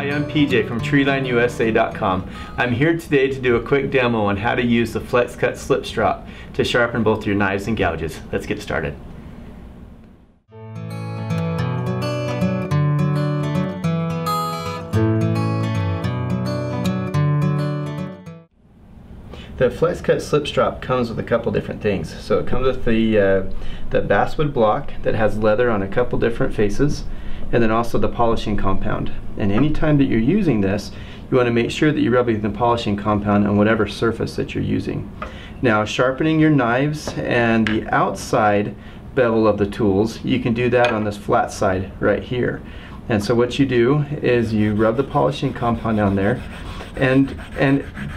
Hi, I'm PJ from TreelineUSA.com. I'm here today to do a quick demo on how to use the Flexcut slip strop to sharpen both your knives and gouges. Let's get started. The Flexcut slip strop comes with a couple different things. So it comes with the basswood block that has leather on a couple different faces, and then also the polishing compound. And anytime that you're using this, you want to make sure that you're rubbing the polishing compound on whatever surface that you're using. Now, sharpening your knives and the outside bevel of the tools, you can do that on this flat side right here. And so what you do is you rub the polishing compound down there, and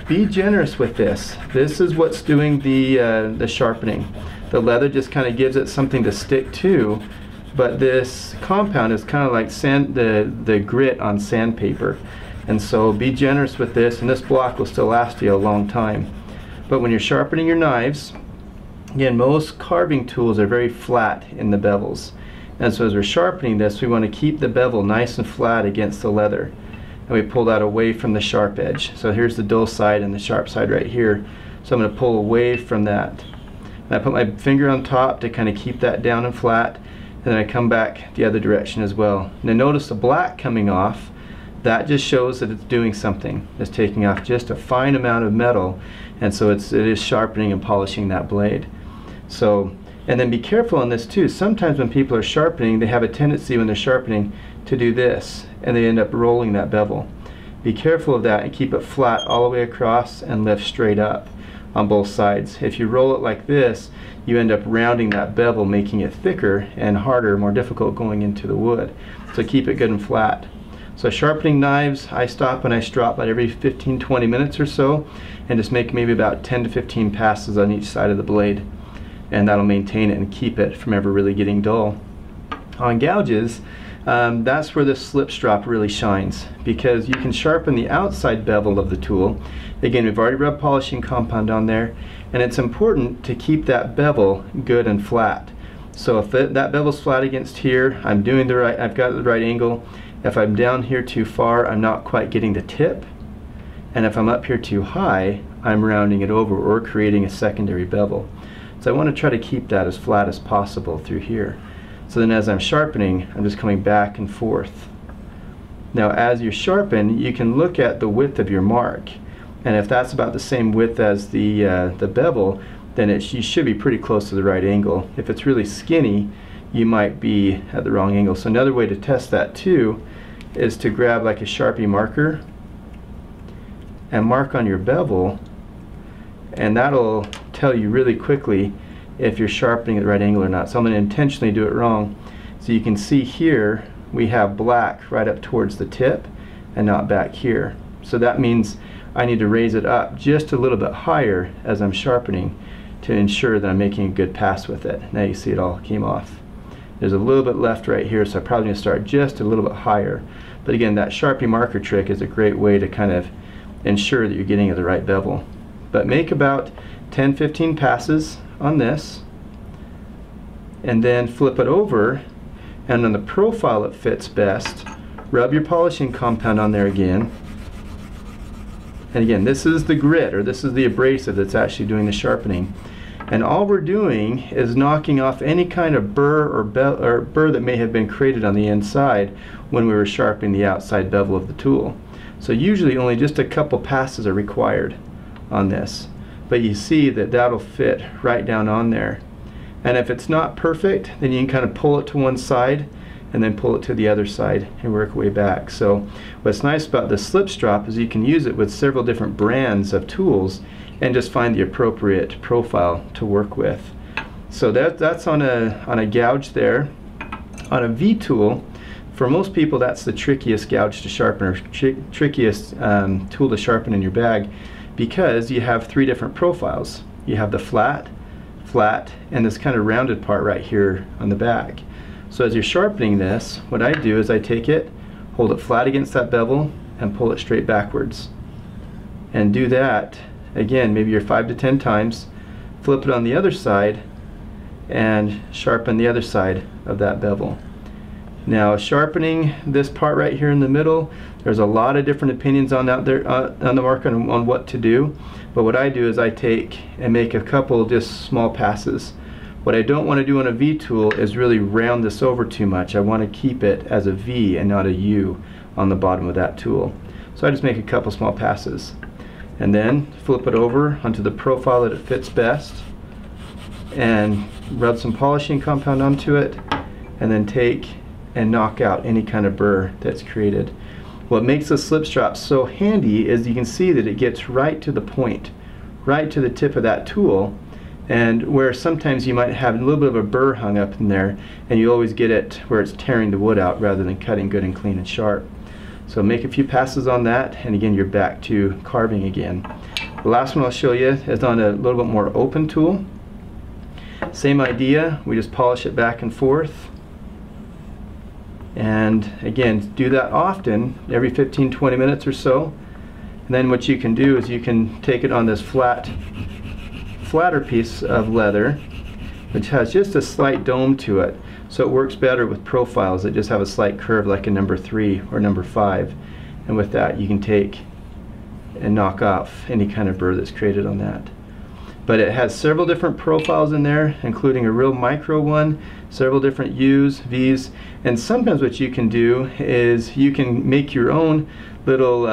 be generous with this. This is what's doing the sharpening. The leather just kind of gives it something to stick to, but this compound is kind of like the grit on sandpaper. And so be generous with this, and this block will still last you a long time. But when you're sharpening your knives, again, most carving tools are very flat in the bevels. And so as we're sharpening this, we want to keep the bevel nice and flat against the leather. And we pull that away from the sharp edge. So here's the dull side and the sharp side right here. So I'm going to pull away from that. And I put my finger on top to kind of keep that down and flat, and then I come back the other direction as well. Now notice the black coming off. That just shows that it's doing something. It's taking off just a fine amount of metal, and so it is sharpening and polishing that blade. So, and then be careful on this too. Sometimes when people are sharpening, they have a tendency when they're sharpening to do this, and they end up rolling that bevel. Be careful of that and keep it flat all the way across and lift straight up on both sides. If you roll it like this, you end up rounding that bevel, making it thicker and harder, more difficult going into the wood. So keep it good and flat. So sharpening knives, I stop and I strop about every 15-20 minutes or so, and just make maybe about 10 to 15 passes on each side of the blade, and that'll maintain it and keep it from ever really getting dull. On gouges, that's where this slip strop really shines, because you can sharpen the outside bevel of the tool. Again, we've already rubbed polishing compound on there, and it's important to keep that bevel good and flat. So if that bevel's flat against here, I've got the right angle. If I'm down here too far, I'm not quite getting the tip, and if I'm up here too high, I'm rounding it over or creating a secondary bevel. So I want to try to keep that as flat as possible through here. So then as I'm sharpening, I'm just coming back and forth. Now as you sharpen, you can look at the width of your mark, and if that's about the same width as the bevel, then you should be pretty close to the right angle. If it's really skinny, you might be at the wrong angle. So another way to test that too is to grab like a Sharpie marker and mark on your bevel, and that'll tell you really quickly if you're sharpening at the right angle or not. So I'm going to intentionally do it wrong. So you can see here we have black right up towards the tip and not back here. So that means I need to raise it up just a little bit higher as I'm sharpening to ensure that I'm making a good pass with it. Now you see it all came off. There's a little bit left right here, so I probably need to start just a little bit higher. But again, that Sharpie marker trick is a great way to kind of ensure that you're getting at the right bevel. But make about 10-15 passes on this, and then flip it over, and on the profile it fits best, rub your polishing compound on there again. And again, this is the grit, or this is the abrasive that's actually doing the sharpening. And all we're doing is knocking off any kind of burr or burr that may have been created on the inside when we were sharpening the outside bevel of the tool. So usually only just a couple passes are required on this. But you see that that'll fit right down on there. And if it's not perfect, then you can kind of pull it to one side and then pull it to the other side and work way back. So what's nice about the slip strop is you can use it with several different brands of tools and just find the appropriate profile to work with. So that's on a gouge there. On a V tool, for most people that's the trickiest gouge to sharpen, or trickiest tool to sharpen in your bag, because you have three different profiles. You have the flat, and this kind of rounded part right here on the back. So as you're sharpening this, what I do is I take it, hold it flat against that bevel, and pull it straight backwards. And do that, again, maybe you're 5 to 10 times, flip it on the other side, and sharpen the other side of that bevel. Now, sharpening this part right here in the middle, there's a lot of different opinions on out there on the market on what to do. But what I do is I take and make a couple just small passes. What I don't want to do on a V tool is really round this over too much. I want to keep it as a V and not a U on the bottom of that tool. So I just make a couple small passes and then flip it over onto the profile that it fits best and rub some polishing compound onto it, and then take and knock out any kind of burr that's created. What makes the slip strop so handy is you can see that it gets right to the point, right to the tip of that tool, and where sometimes you might have a little bit of a burr hung up in there, and you always get it where it's tearing the wood out rather than cutting good and clean and sharp. So make a few passes on that, and again you're back to carving again. The last one I'll show you is on a little bit more open tool. Same idea, we just polish it back and forth. And again, do that often, every 15-20 minutes or so. And then what you can do is you can take it on this flatter piece of leather, which has just a slight dome to it. So it works better with profiles that just have a slight curve like a number 3 or number 5. And with that you can take and knock off any kind of burr that's created on that. But it has several different profiles in there, including a real micro one, several different U's, V's, and sometimes what you can do is you can make your own little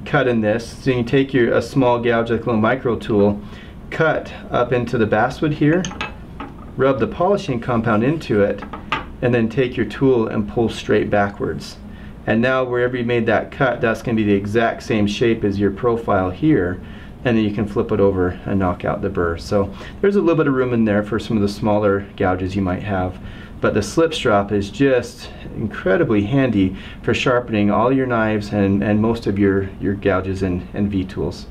cut in this. So you can take a small gouge, like a little micro tool, cut up into the basswood here, rub the polishing compound into it, and then take your tool and pull straight backwards. And now wherever you made that cut, that's going to be the exact same shape as your profile here. And then you can flip it over and knock out the burr. So there's a little bit of room in there for some of the smaller gouges you might have. But the slip strop is just incredibly handy for sharpening all your knives and most of your gouges and V tools.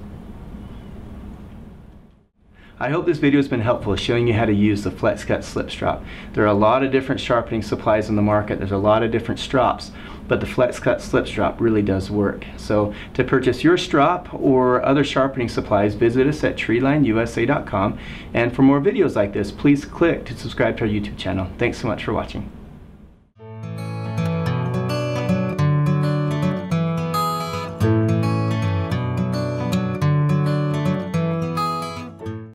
I hope this video has been helpful showing you how to use the Flexcut slip strop. There are a lot of different sharpening supplies on the market. There's a lot of different strops, but the Flexcut slip strop really does work. So to purchase your strop or other sharpening supplies, visit us at treelineusa.com. And for more videos like this, please click to subscribe to our YouTube channel. Thanks so much for watching.